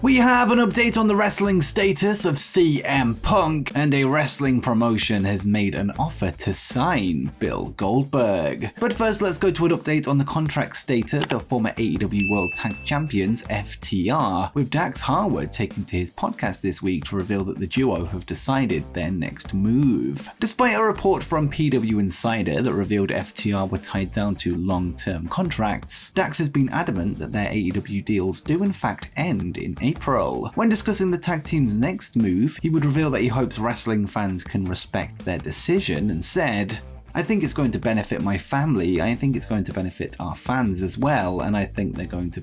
We have an update on the wrestling status of CM Punk, and a wrestling promotion has made an offer to sign Bill Goldberg. But first, let's go to an update on the contract status of former AEW World Tag Champions FTR, with Dax Harwood taking to his podcast this week to reveal that the duo have decided their next move. Despite a report from PW Insider that revealed FTR were tied down to long-term contracts, Dax has been adamant that their AEW deals do in fact end in April. When discussing the tag team's next move, he would reveal that he hopes wrestling fans can respect their decision and said, "I think it's going to benefit my family, I think it's going to benefit our fans as well, and I think they're going to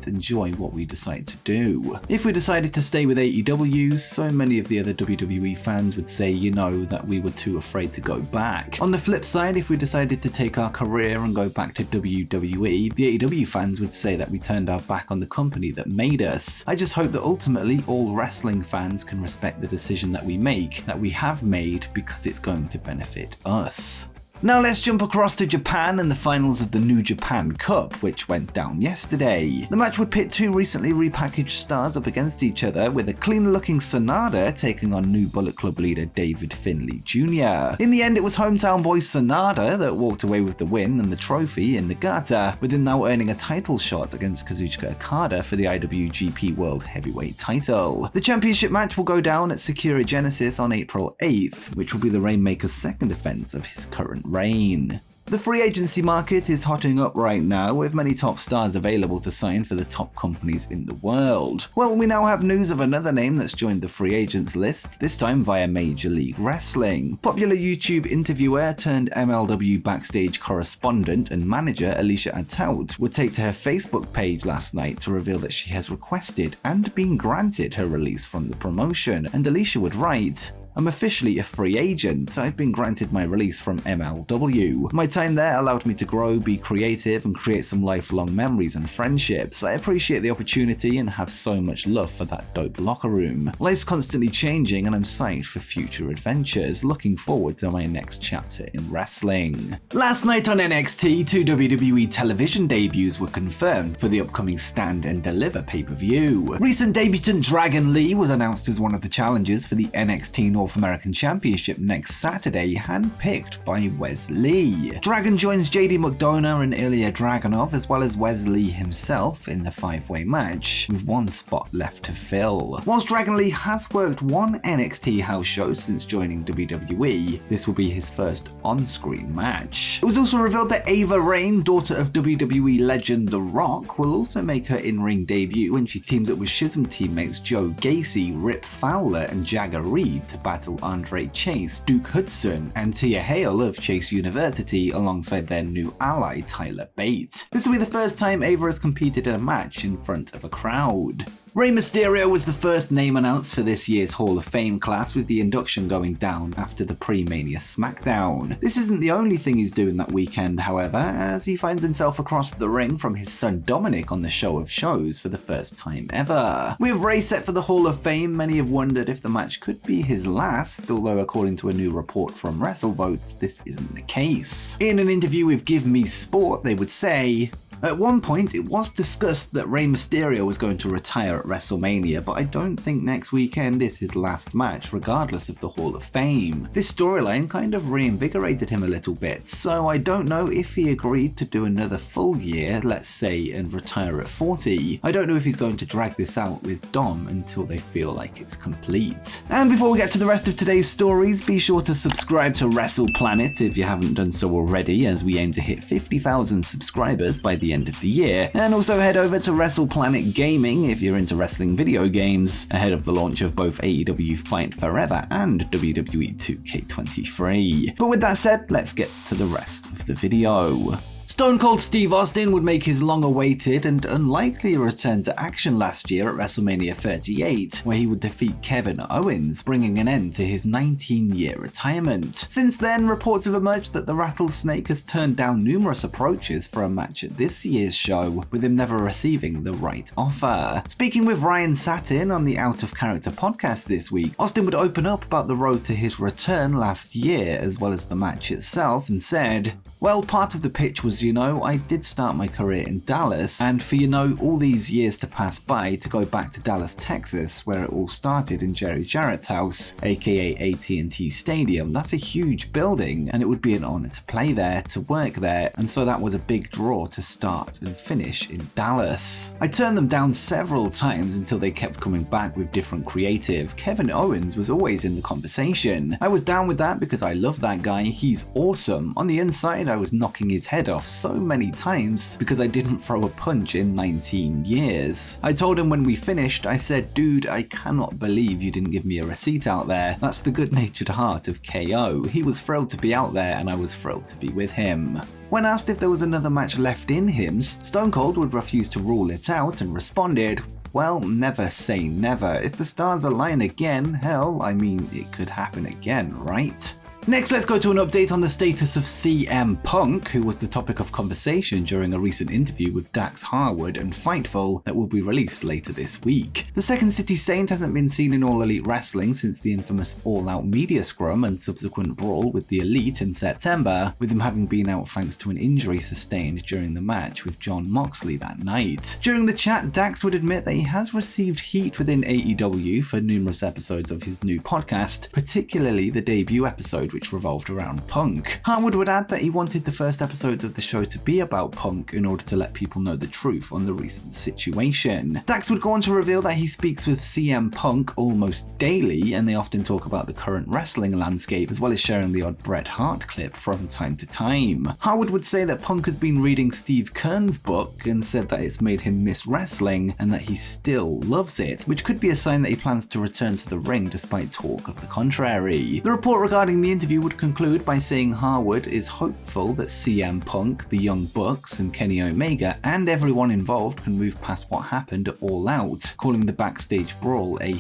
enjoy what we decide to do. If we decided to stay with AEW, so many of the other WWE fans would say, that we were too afraid to go back. On the flip side, if we decided to take our career and go back to WWE, the AEW fans would say that we turned our back on the company that made us. I just hope that ultimately all wrestling fans can respect the decision that we have made, because it's going to benefit us." Now let's jump across to Japan and the finals of the New Japan Cup, which went down yesterday. The match would pit two recently repackaged stars up against each other, with a clean-looking Sanada taking on new Bullet Club leader David Finlay Jr. In the end, it was hometown boy Sanada that walked away with the win and the trophy in Nagata, with him now earning a title shot against Kazuchika Okada for the IWGP World Heavyweight title. The championship match will go down at Sakura Genesis on April 8th, which will be the Rainmaker's second defense of his current reign. The free agency market is hotting up right now, with many top stars available to sign for the top companies in the world. Well, we now have news of another name that's joined the free agents list, this time via Major League Wrestling. Popular YouTube interviewer turned MLW backstage correspondent and manager Alicia Atout would take to her Facebook page last night to reveal that she has requested and been granted her release from the promotion, and Alicia would write, "I'm officially a free agent. I've been granted my release from MLW. My time there allowed me to grow, be creative, and create some lifelong memories and friendships. I appreciate the opportunity and have so much love for that dope locker room. Life's constantly changing and I'm psyched for future adventures. Looking forward to my next chapter in wrestling." Last night on NXT, two WWE television debuts were confirmed for the upcoming Stand and Deliver pay-per-view. Recent debutant Dragon Lee was announced as one of the challengers for the NXT North American Championship next Saturday, handpicked by Wes Lee. Dragon joins JD McDonough and Ilya Dragunov, as well as Wes Lee himself, in the five-way match, with one spot left to fill. Whilst Dragon Lee has worked one NXT house show since joining WWE, this will be his first on-screen match. It was also revealed that Ava Raine, daughter of WWE legend The Rock, will also make her in-ring debut when she teams up with Schism teammates Joe Gacy, Rip Fowler, and Jagger Reed to battle Andre Chase, Duke Hudson, and Tia Hale of Chase University alongside their new ally Tyler Bate. This will be the first time Ava has competed in a match in front of a crowd. Rey Mysterio was the first name announced for this year's Hall of Fame class, with the induction going down after the pre-Mania SmackDown. This isn't the only thing he's doing that weekend, however, as he finds himself across the ring from his son Dominic on the Show of Shows for the first time ever. With Rey set for the Hall of Fame, many have wondered if the match could be his last, although according to a new report from WrestleVotes, this isn't the case. In an interview with Give Me Sport, they would say, "At one point, it was discussed that Rey Mysterio was going to retire at WrestleMania, but I don't think next weekend is his last match, regardless of the Hall of Fame. This storyline kind of reinvigorated him a little bit, so I don't know if he agreed to do another full year, let's say, and retire at 40. I don't know if he's going to drag this out with Dom until they feel like it's complete." And before we get to the rest of today's stories, be sure to subscribe to Wrestle Planet if you haven't done so already, as we aim to hit 50,000 subscribers by the end of the year. And also head over to Wrestle Planet Gaming if you're into wrestling video games, ahead of the launch of both AEW Fight Forever and WWE 2K23. But with that said, let's get to the rest of the video. Stone Cold Steve Austin would make his long-awaited and unlikely return to action last year at WrestleMania 38, where he would defeat Kevin Owens, bringing an end to his 19-year retirement. Since then, reports have emerged that the Rattlesnake has turned down numerous approaches for a match at this year's show, with him never receiving the right offer. Speaking with Ryan Satin on the Out of Character podcast this week, Austin would open up about the road to his return last year, as well as the match itself, and said, "Well, part of the pitch was goes, I did start my career in Dallas, and for all these years to pass by to go back to Dallas, Texas, where it all started in Jerry Jarrett's house, aka AT&T Stadium, that's a huge building, and it would be an honor to play there, to work there, and so that was a big draw to start and finish in Dallas. I turned them down several times until they kept coming back with different creative. Kevin Owens was always in the conversation. I was down with that because I love that guy, he's awesome. On the inside, I was knocking his head off so many times because I didn't throw a punch in 19 years. I told him when we finished, I said, dude, I cannot believe you didn't give me a receipt out there. That's the good-natured heart of KO. He was thrilled to be out there and I was thrilled to be with him. When asked if there was another match left in him, Stone Cold would refuse to rule it out and responded, well, never say never. If the stars align again, hell, it could happen again, right? Next, let's go to an update on the status of CM Punk, who was the topic of conversation during a recent interview with Dax Harwood and Fightful that will be released later this week. The Second City Saint hasn't been seen in All Elite Wrestling since the infamous all-out media scrum and subsequent brawl with the Elite in September, with him having been out thanks to an injury sustained during the match with Jon Moxley that night. During the chat, Dax would admit that he has received heat within AEW for numerous episodes of his new podcast, particularly the debut episode which revolved around Punk. Harwood would add that he wanted the first episodes of the show to be about Punk in order to let people know the truth on the recent situation. Dax would go on to reveal that he speaks with CM Punk almost daily, and they often talk about the current wrestling landscape, as well as sharing the odd Bret Hart clip from time to time. Harwood would say that Punk has been reading Steve Kern's book and said that it's made him miss wrestling and that he still loves it, which could be a sign that he plans to return to the ring despite talk of the contrary. The report regarding the interview would conclude by saying Harwood is hopeful that CM Punk, the Young Bucks, and Kenny Omega and everyone involved can move past what happened at All Out, calling the backstage brawl a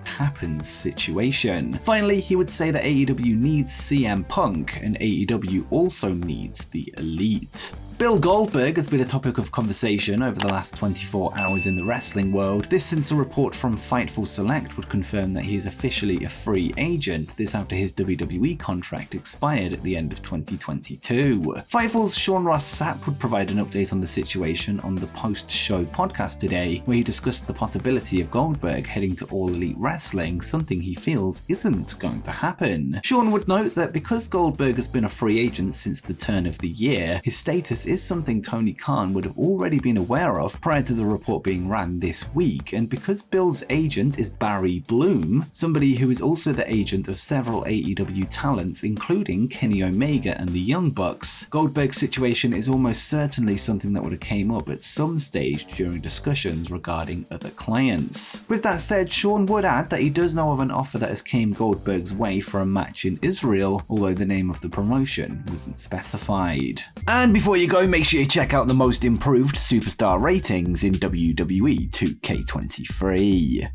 happens situation. Finally, he would say that AEW needs CM Punk and AEW also needs the Elite. Bill Goldberg has been a topic of conversation over the last 24 hours in the wrestling world, this since a report from Fightful Select would confirm that he is officially a free agent, this after his WWE contract expired at the end of 2022. Fightful's Sean Ross Sapp would provide an update on the situation on the post-show podcast today, where he discussed the possibility of Goldberg heading to All Elite Wrestling, something he feels isn't going to happen. Sean would note that because Goldberg has been a free agent since the turn of the year, his status is something Tony Khan would have already been aware of prior to the report being ran this week, and because Bill's agent is Barry Bloom, somebody who is also the agent of several AEW talents including Kenny Omega and the Young Bucks, Goldberg's situation is almost certainly something that would have came up at some stage during discussions regarding other clients. With that said, Sean would add that he does know of an offer that has came Goldberg's way for a match in Israel, although the name of the promotion wasn't specified. And before you go, make sure you check out the most improved superstar ratings in WWE 2K23.